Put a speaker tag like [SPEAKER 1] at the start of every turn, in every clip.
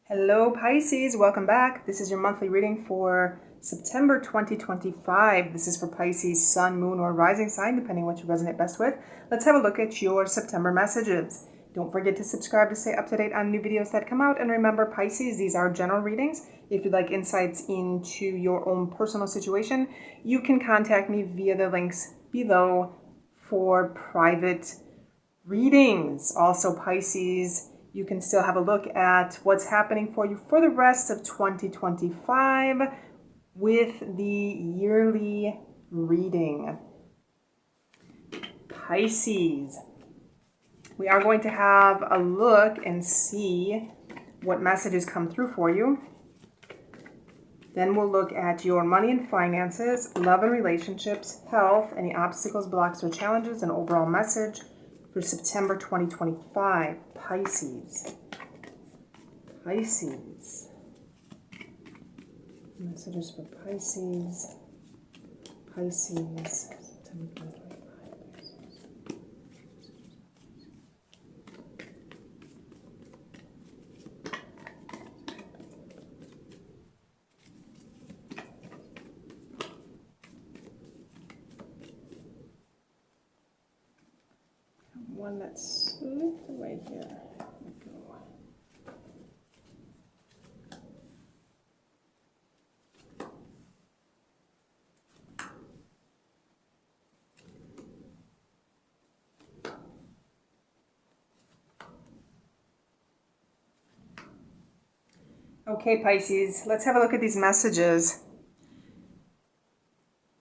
[SPEAKER 1] Hello Pisces, welcome back. This is your monthly reading for September 2025. This is for Pisces, Sun, Moon, or Rising sign, depending on what you resonate best with. Let's have a look at your September messages. Don't forget to subscribe to stay up to date on new videos that come out. And remember, Pisces, these are general readings. If you'd like insights into your own personal situation, you can contact me via the links below for private readings. Also, Pisces, you can still have a look at what's happening for you for the rest of 2025 with the yearly reading. Pisces, we are going to have a look and see what messages come through for you. Then we'll look at your money and finances, love and relationships, health, any obstacles, blocks, or challenges, and overall message for September 2025, Pisces. Pisces. Messages for Pisces. Pisces. September 2025. One that slipped away here. There we go. Okay, Pisces, let's have a look at these messages.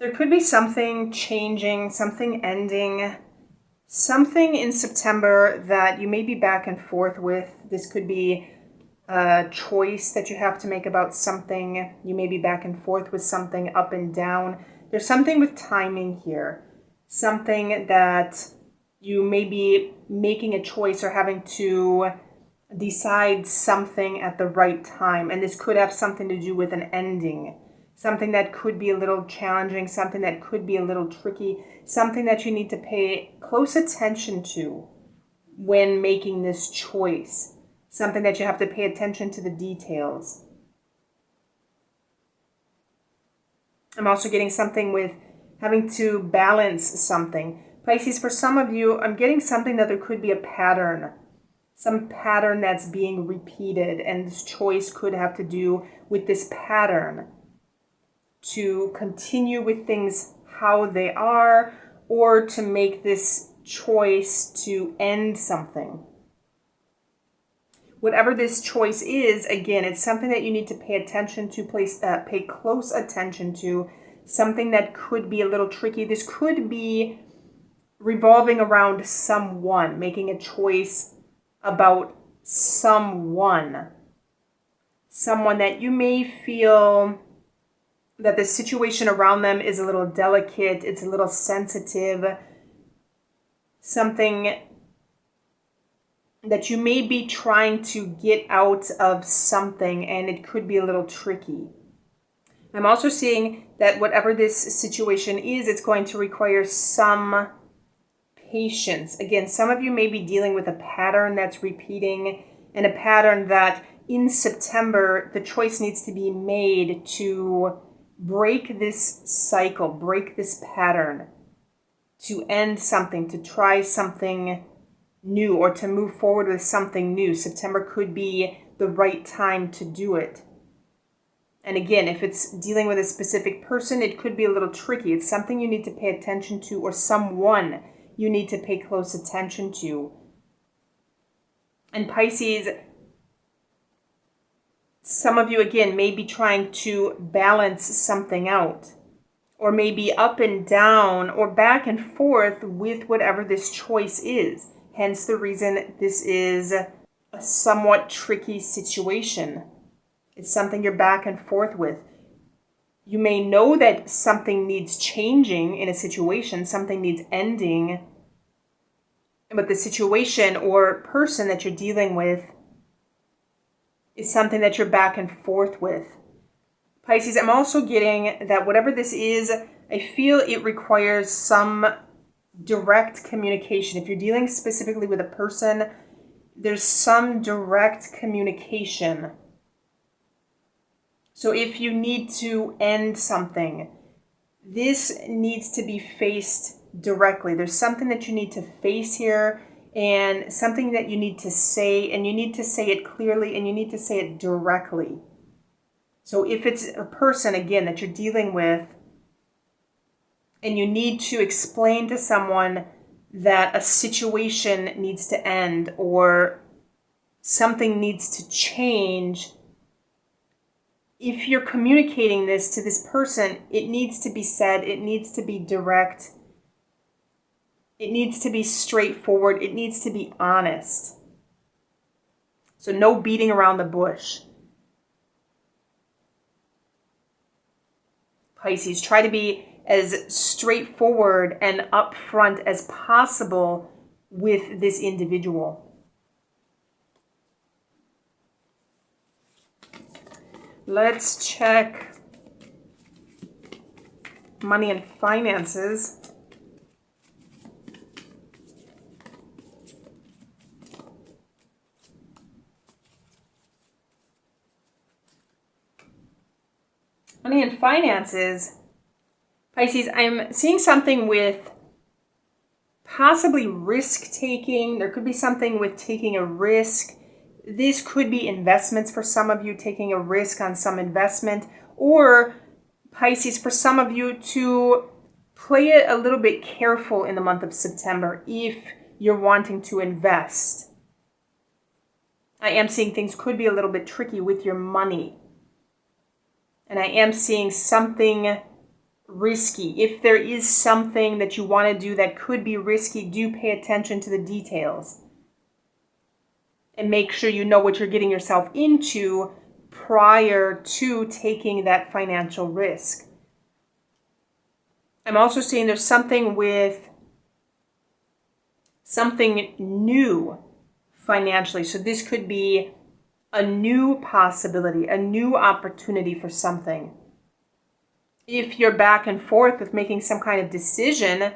[SPEAKER 1] There could be something changing, something ending, something in September that you may be back and forth with. This could be a choice that you have to make about something. You may be back and forth with something, up and down. There's something with timing here. Something that you may be making a choice or having to decide something at the right time. And this could have something to do with an ending. Something that could be a little challenging, something that could be a little tricky, something that you need to pay close attention to when making this choice. Something that you have to pay attention to the details. I'm also getting something with having to balance something. Pisces, for some of you, I'm getting something that there could be a pattern. Some pattern that's being repeated, and this choice could have to do with this pattern. To continue with things how they are, or to make this choice to end something. Whatever this choice is, again, it's something that you need to pay attention to, pay close attention to, something that could be a little tricky. This could be revolving around someone, making a choice about someone that you may feel that the situation around them is a little delicate, it's a little sensitive, something that you may be trying to get out of something, and it could be a little tricky. I'm also seeing that whatever this situation is, it's going to require some patience. Again, some of you may be dealing with a pattern that's repeating, and a pattern that in September, the choice needs to be made to break this cycle, break this pattern, to end something, to try something new, or to move forward with something new. September could be the right time to do it. And again, if it's dealing with a specific person, it could be a little tricky. It's something you need to pay attention to, or someone you need to pay close attention to. And Pisces, some of you, again, may be trying to balance something out, or maybe up and down, or back and forth with whatever this choice is. Hence the reason this is a somewhat tricky situation. It's something you're back and forth with. You may know that something needs changing in a situation, something needs ending, but the situation or person that you're dealing with is something that you're back and forth with. Pisces, I'm also getting that whatever this is, I feel it requires some direct communication. If you're dealing specifically with a person, there's some direct communication So if you need to end something, this needs to be faced directly. There's something that you need to face here, and something that you need to say, and you need to say it clearly, and you need to say it directly. So if it's a person, again, that you're dealing with, and you need to explain to someone that a situation needs to end or something needs to change, if you're communicating this to this person, it needs to be said, it needs to be direct, it needs to be straightforward, it needs to be honest. So no beating around the bush. Pisces, try to be as straightforward and upfront as possible with this individual. Let's check money and finances. Money and finances. Pisces, I'm seeing something with possibly risk-taking. There could be something with taking a risk. This could be investments for some of you, taking a risk on some investment. Or, Pisces, for some of you to play it a little bit careful in the month of September if you're wanting to invest. I am seeing things could be a little bit tricky with your money. And I am seeing something risky. If there is something that you want to do that could be risky, do pay attention to the details. And make sure you know what you're getting yourself into prior to taking that financial risk. I'm also seeing there's something with something new financially. So this could be a new possibility, a new opportunity for something. If you're back and forth with making some kind of decision,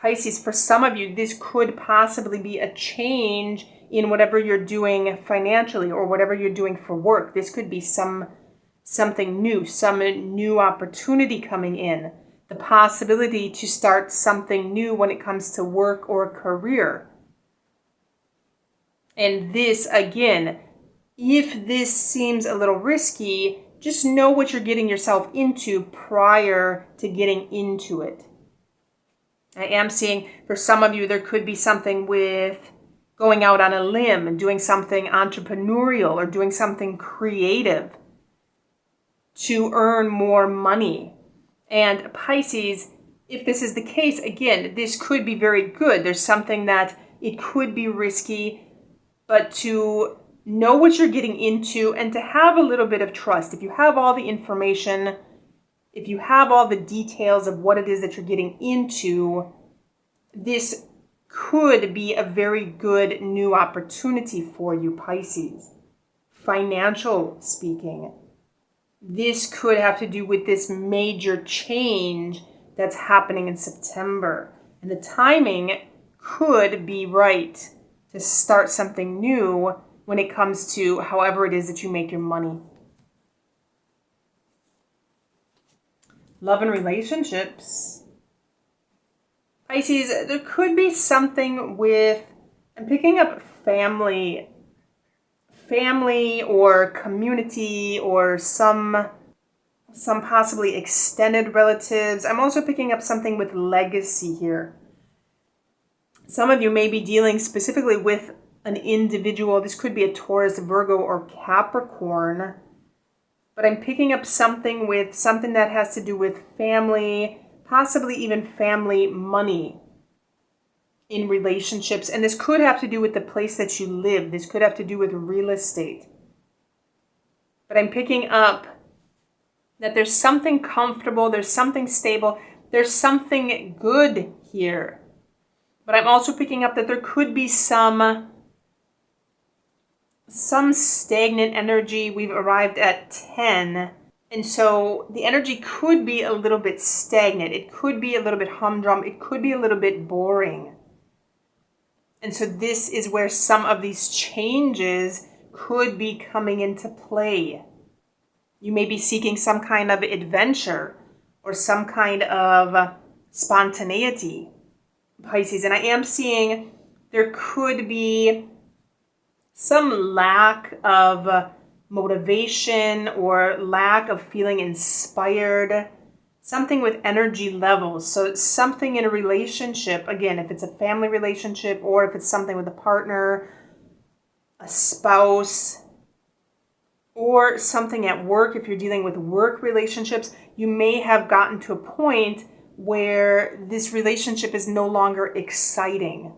[SPEAKER 1] Pisces, for some of you, this could possibly be a change in whatever you're doing financially or whatever you're doing for work. This could be something new, some new opportunity coming in. The possibility to start something new when it comes to work or career. And this, again, if this seems a little risky, just know what you're getting yourself into prior to getting into it. I am seeing for some of you, there could be something with going out on a limb and doing something entrepreneurial or doing something creative to earn more money. And Pisces, if this is the case, again, this could be very good. There's something that it could be risky, but to know what you're getting into and to have a little bit of trust. If you have all the information, if you have all the details of what it is that you're getting into, this could be a very good new opportunity for you, Pisces. Financial speaking, this could have to do with this major change that's happening in September. And the timing could be right to start something new when it comes to however it is that you make your money. Love and relationships. Pisces, there could be something with, I'm picking up family or community or some possibly extended relatives. I'm also picking up something with legacy here. Some of you may be dealing specifically with an individual. This could be a Taurus, Virgo, or Capricorn. But I'm picking up something that has to do with family, possibly even family money in relationships. And this could have to do with the place that you live. This could have to do with real estate. But I'm picking up that there's something comfortable, there's something stable, there's something good here. But I'm also picking up that there could be some stagnant energy. We've arrived at 10. And so the energy could be a little bit stagnant. It could be a little bit humdrum. It could be a little bit boring. And so this is where some of these changes could be coming into play. You may be seeking some kind of adventure or some kind of spontaneity, Pisces. And I am seeing there could be some lack of motivation or lack of feeling inspired, something with energy levels. So something in a relationship, again, if it's a family relationship or if it's something with a partner, a spouse, or something at work. If you're dealing with work relationships, you may have gotten to a point where this relationship is no longer exciting.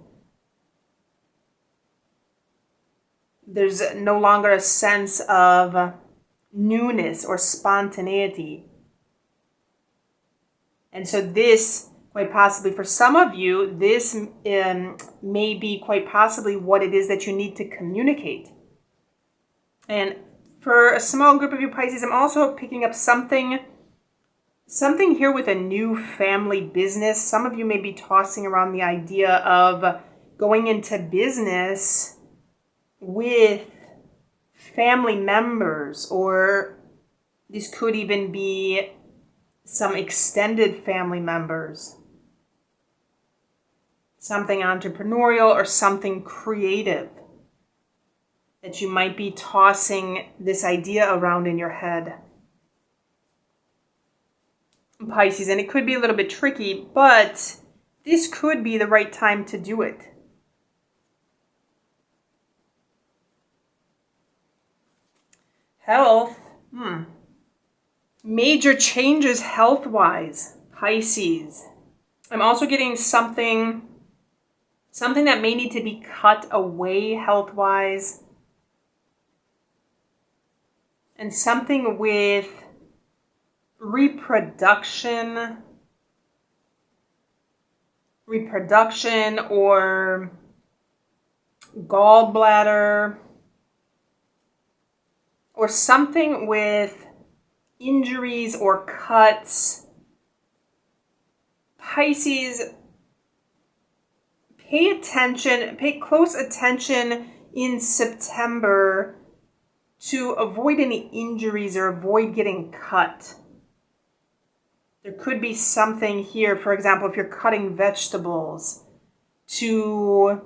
[SPEAKER 1] There's no longer a sense of newness or spontaneity. And so this, quite possibly for some of you, this may be quite possibly what it is that you need to communicate. And for a small group of you, Pisces, I'm also picking up something here with a new family business. Some of you may be tossing around the idea of going into business with family members, or this could even be some extended family members. Something entrepreneurial or something creative that you might be tossing this idea around in your head, Pisces. And it could be a little bit tricky, but this could be the right time to do it. Health. Major changes health-wise, Pisces. I'm also getting something that may need to be cut away health-wise. And something with reproduction or gallbladder, or something with injuries or cuts. Pisces, pay close attention in September to avoid any injuries or avoid getting cut. There could be something here, for example, if you're cutting vegetables, to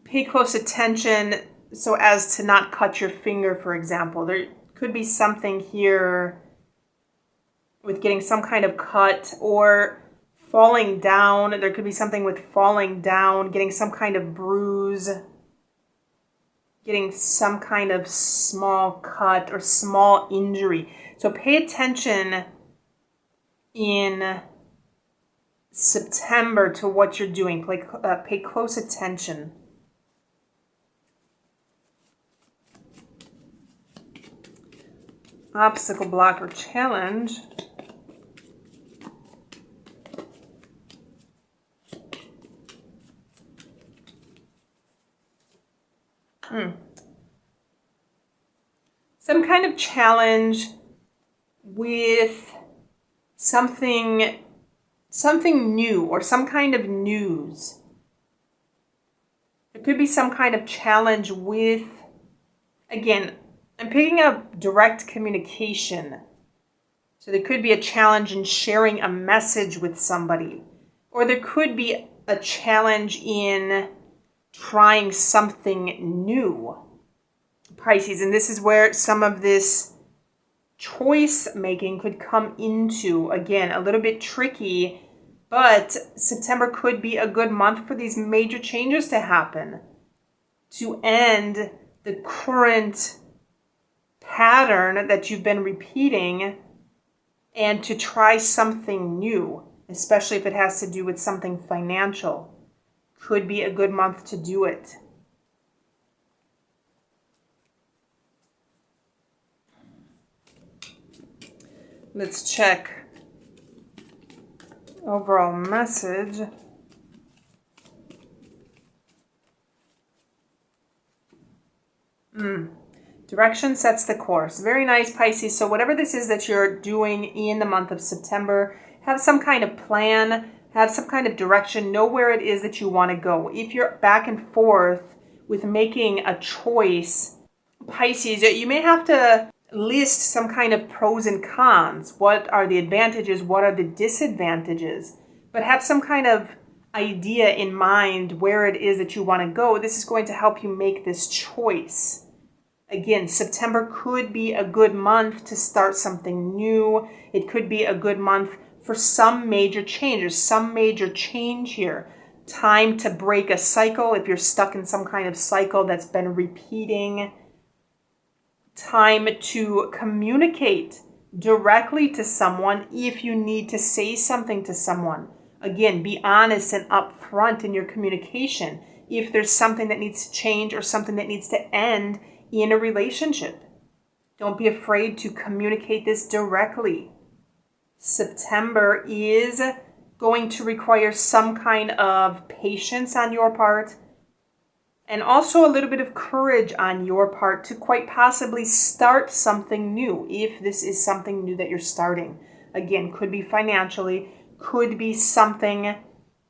[SPEAKER 1] pay close attention so as to not cut your finger, for example. There could be something here with getting some kind of cut or falling down. There could be something with falling down, getting some kind of bruise, getting some kind of small cut or small injury. So pay attention in September to what you're doing. Pay close attention. Obstacle, block, or challenge. Some kind of challenge with something new or some kind of news. There could be some kind of challenge with, again, I'm picking up direct communication. So there could be a challenge in sharing a message with somebody. Or there could be a challenge in trying something new, Pisces. And this is where some of this choice making could come into, again, a little bit tricky, but September could be a good month for these major changes to happen, to end the current pattern that you've been repeating and to try something new, especially if it has to do with something financial. Could be a good month to do it. Let's check overall message. Direction sets the course. Very nice, Pisces. So whatever this is that you're doing in the month of September, have some kind of plan, have some kind of direction, know where it is that you want to go. If you're back and forth with making a choice, Pisces, you may have to list some kind of pros and cons. What are the advantages? What are the disadvantages? But have some kind of idea in mind where it is that you want to go. This is going to help you make this choice. Again, September could be a good month to start something new. It could be a good month for some major changes, some major change here. Time to break a cycle if you're stuck in some kind of cycle that's been repeating. Time to communicate directly to someone if you need to say something to someone. Again, be honest and upfront in your communication if there's something that needs to change or something that needs to end in a relationship. Don't be afraid to communicate this directly. September is going to require some kind of patience on your part and also a little bit of courage on your part to quite possibly start something new if this is something new that you're starting. Again, could be financially, could be something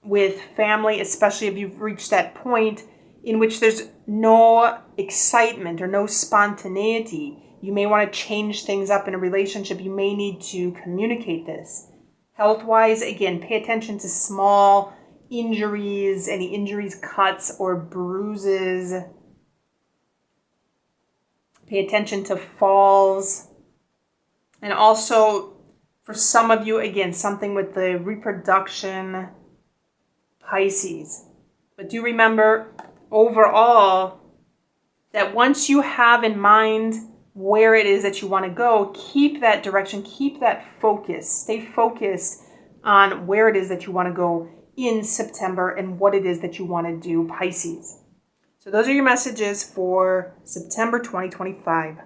[SPEAKER 1] with family, especially if you've reached that point in which there's no excitement or no spontaneity. You may want to change things up in a relationship. You may need to communicate this. Health-wise, again, pay attention to small injuries, any injuries, cuts, or bruises. Pay attention to falls. And also, for some of you, again, something with the reproduction, Pisces. But do remember, overall, that once you have in mind where it is that you want to go, keep that direction, keep that focus. Stay focused on where it is that you want to go in September and what it is that you want to do, Pisces. So those are your messages for September 2025.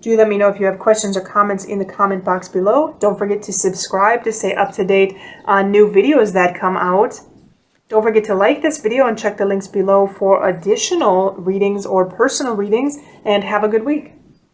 [SPEAKER 1] Do let me know if you have questions or comments in the comment box below. Don't forget to subscribe to stay up to date on new videos that come out. Don't forget to like this video and check the links below for additional readings or personal readings, and have a good week.